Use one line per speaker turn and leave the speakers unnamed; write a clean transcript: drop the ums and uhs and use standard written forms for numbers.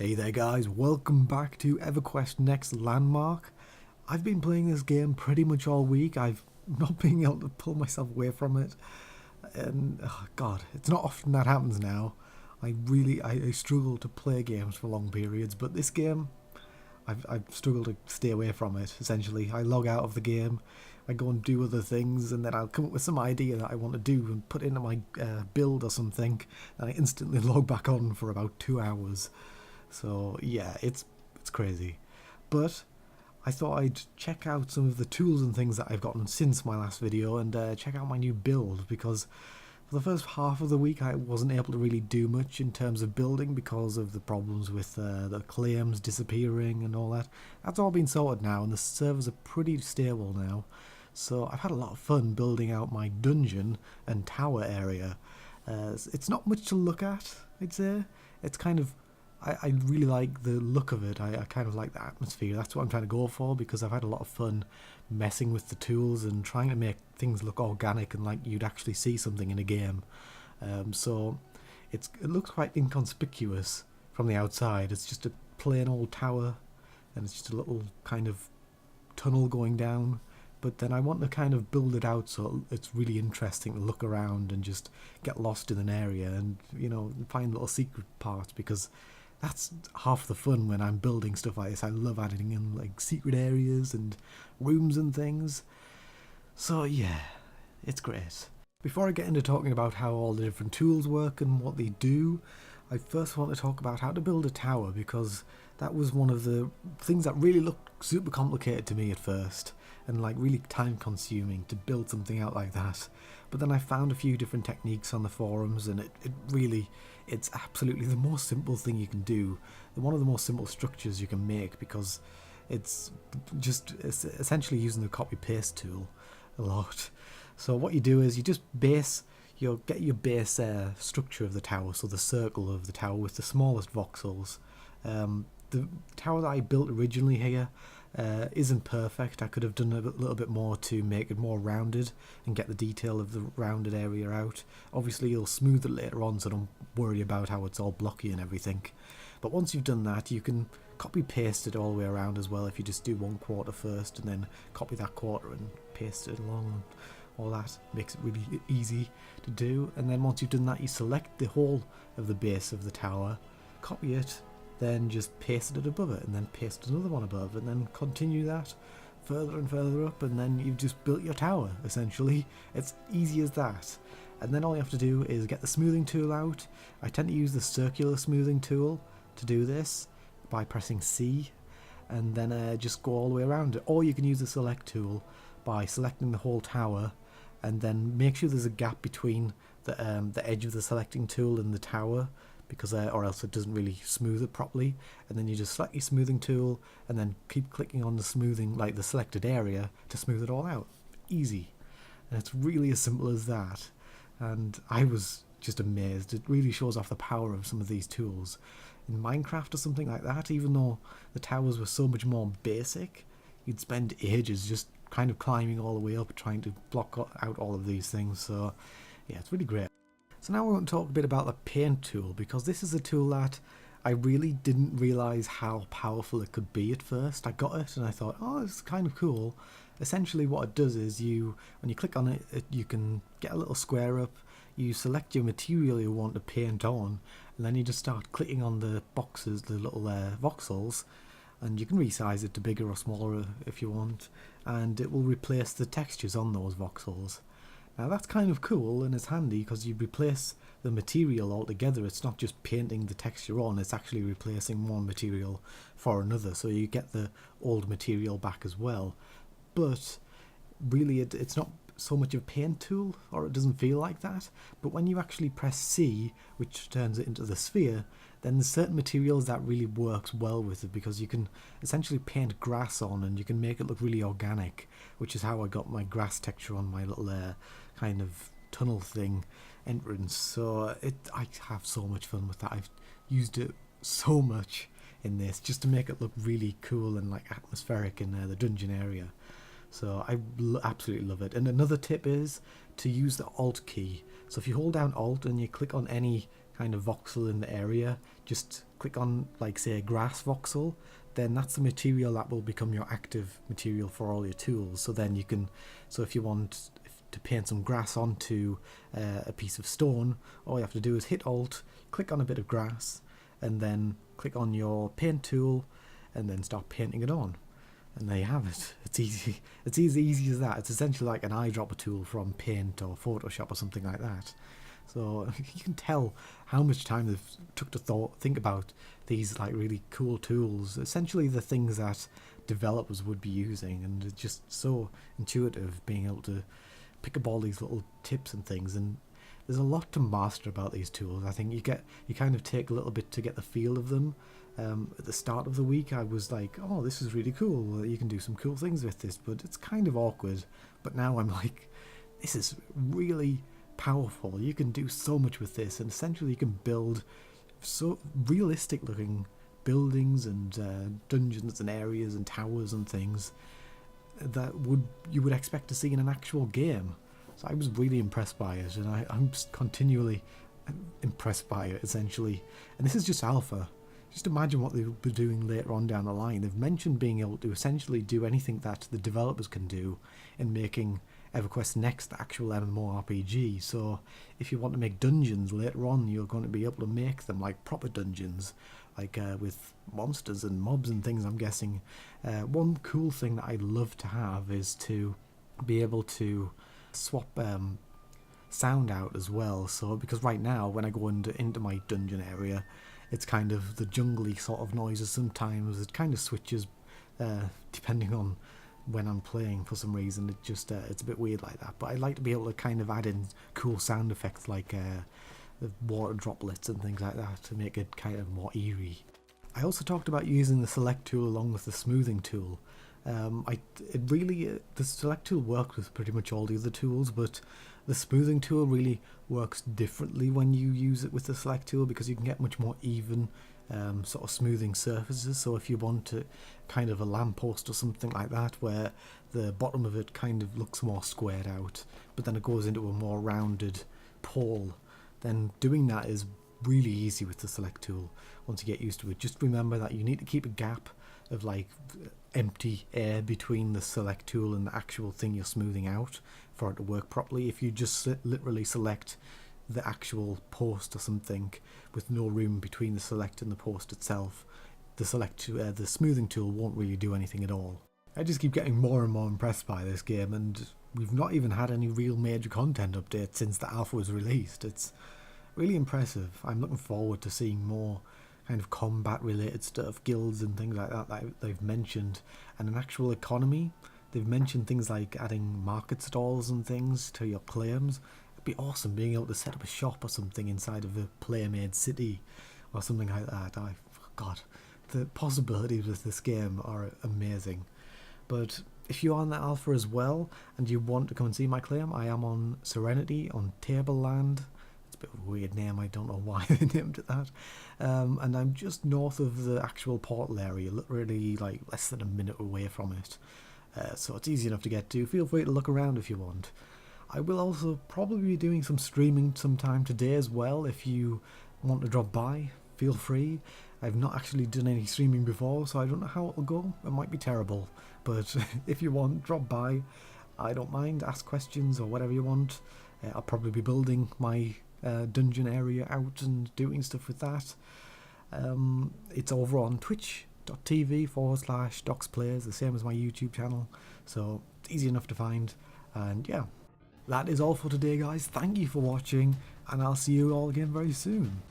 Hey there guys, welcome back to EverQuest Next Landmark. I've been playing this game pretty much all week. I've not been able to pull myself away from it. And oh god, it's not often that happens now. I struggle to play games for long periods, but this game I've struggled to stay away from it. Essentially, I log out of the game, I go and do other things, and then I'll come up with some idea that I want to do and put into my build or something, and I instantly log back on for about 2 hours. So yeah, it's crazy. But I thought I'd check out some of the tools and things that I've gotten since my last video and check out my new build, because for the first half of the week I wasn't able to really do much in terms of building because of the problems with the claims disappearing and all that. That's all been sorted now and the servers are pretty stable now. So I've had a lot of fun building out my dungeon and tower area. It's not much to look at, I'd say. It's kind of I really like the look of it. I kind of like the atmosphere. That's what I'm trying to go for, because I've had a lot of fun messing with the tools and trying to make things look organic and like you'd actually see something in a game. So it looks quite inconspicuous from the outside. It's just a plain old tower and it's just a little kind of tunnel going down. But then I want to kind of build it out so it's really interesting to look around and just get lost in an area and, you know, find little secret parts, because that's half the fun when I'm building stuff like this. I love adding in like secret areas and rooms and things. So yeah, it's great. Before I get into talking about how all the different tools work and what they do, I first want to talk about how to build a tower, because that was one of the things that really looked super complicated to me at first and like really time consuming to build something out like that. But then I found a few different techniques on the forums and it's absolutely the most simple thing you can do. One of the most simple structures you can make, because it's essentially using the copy paste tool a lot. So what you do is you just you'll get your base structure of the tower, so the circle of the tower with the smallest voxels. The tower that I built originally here isn't perfect. I could have done a little bit more to make it more rounded and get the detail of the rounded area out. Obviously you'll smooth it later on, so don't worry about how it's all blocky and everything. But once you've done that, you can copy paste it all the way around as well. If you just do one quarter first and then copy that quarter and paste it along, all that makes it really easy to do. And then once you've done that, you select the whole of the base of the tower, copy it, then just paste it above it, and then paste another one above, and then continue that further and further up, and then you've just built your tower, essentially. It's easy as that. And then all you have to do is get the smoothing tool out. I tend to use the circular smoothing tool to do this by pressing C, and then just go all the way around it. Or you can use the select tool by selecting the whole tower, and then make sure there's a gap between the edge of the selecting tool and the tower, because or else it doesn't really smooth it properly. And then you just select your smoothing tool and then keep clicking on the smoothing, like the selected area, to smooth it all out. Easy. And it's really as simple as that. And I was just amazed. It really shows off the power of some of these tools. In Minecraft or something like that, even though the towers were so much more basic, you'd spend ages just kind of climbing all the way up trying to block out all of these things. So yeah, it's really great. So now I want to talk a bit about the paint tool, because this is a tool that I really didn't realise how powerful it could be at first. I got it and I thought, oh, it's kind of cool. Essentially what it does is when you click on it, you can get a little square up, you select your material you want to paint on, and then you just start clicking on the boxes, the little voxels, and you can resize it to bigger or smaller if you want, and it will replace the textures on those voxels. Now that's kind of cool and it's handy, because you replace the material altogether. It's not just painting the texture on, it's actually replacing one material for another, so you get the old material back as well. But really it's not so much of a paint tool, or it doesn't feel like that. But when you actually press C, which turns it into the sphere, then there's certain materials that really works well with it, because you can essentially paint grass on and you can make it look really organic, which is how I got my grass texture on my little kind of tunnel thing entrance. So I have so much fun with that. I've used it so much in this just to make it look really cool and like atmospheric in the dungeon area. So I absolutely love it. And another tip is to use the Alt key. So if you hold down Alt and you click on any kind of voxel in the area, just click on, like, say, grass voxel, then that's the material that will become your active material for all your tools. So then you can, so if you want to paint some grass onto a piece of stone, all you have to do is hit Alt, click on a bit of grass, and then click on your paint tool, and then start painting it on. And there you have it. It's easy. It's easy as that. It's essentially like an eyedropper tool from Paint or Photoshop or something like that. So you can tell how much time they've took to think about these like really cool tools. Essentially the things that developers would be using, and it's just so intuitive being able to pick up all these little tips and things. And there's a lot to master about these tools. I think you kind of take a little bit to get the feel of them. At the start of the week I was like, oh, this is really cool, you can do some cool things with this, but it's kind of awkward. But now I'm like, this is really powerful, you can do so much with this, and essentially you can build so realistic looking buildings and dungeons and areas and towers and things that you would expect to see in an actual game. So I was really impressed by it, and I'm just continually impressed by it, essentially. And this is just alpha. Just imagine what they'll be doing later on down the line. They've mentioned being able to essentially do anything that the developers can do in making EverQuest Next the actual MMORPG. So if you want to make dungeons later on, you're going to be able to make them like proper dungeons, like with monsters and mobs and things, I'm guessing. One cool thing that I'd love to have is to be able to swap sound out as well. So because right now when I go into my dungeon area, it's kind of the jungly sort of noises. Sometimes it kind of switches depending on when I'm playing. For some reason it just it's a bit weird like that, but I like to be able to kind of add in cool sound effects like the water droplets and things like that to make it kind of more eerie. I also talked about using the select tool along with the smoothing tool. The select tool works with pretty much all the other tools, but the smoothing tool really works differently when you use it with the select tool, because you can get much more even sort of smoothing surfaces. So if you want to kind of a lamppost or something like that, where the bottom of it kind of looks more squared out, but then it goes into a more rounded pole, then doing that is really easy with the select tool once you get used to it. Just remember that you need to keep a gap of like empty air between the select tool and the actual thing you're smoothing out for it to work properly. If you just literally select the actual post or something with no room between the select and the post itself, the smoothing tool won't really do anything at all. I just keep getting more and more impressed by this game, and we've not even had any real major content updates since the alpha was released. It's really impressive. I'm looking forward to seeing more kind of combat related stuff, guilds and things like that they've mentioned, and an actual economy. They've mentioned things like adding market stalls and things to your claims. It'd be awesome being able to set up a shop or something inside of a player-made city or something like that. God, the possibilities with this game are amazing. But if you're on the alpha as well and you want to come and see my claim, I am on Serenity on Tableland. It's a bit of a weird name, I don't know why they named it that. And I'm just north of the actual portal area, literally like less than a minute away from it. So it's easy enough to get to. Feel free to look around if you want. I will also probably be doing some streaming sometime today as well. If you want to drop by, feel free. I've not actually done any streaming before, so I don't know how it'll go. It might be terrible, but if you want, drop by. I don't mind. Ask questions or whatever you want. I'll probably be building my dungeon area out and doing stuff with that. It's over on twitch.tv/DocsPlayers, the same as my YouTube channel, so it's easy enough to find. And yeah, that is all for today, guys. Thank you for watching, and I'll see you all again very soon.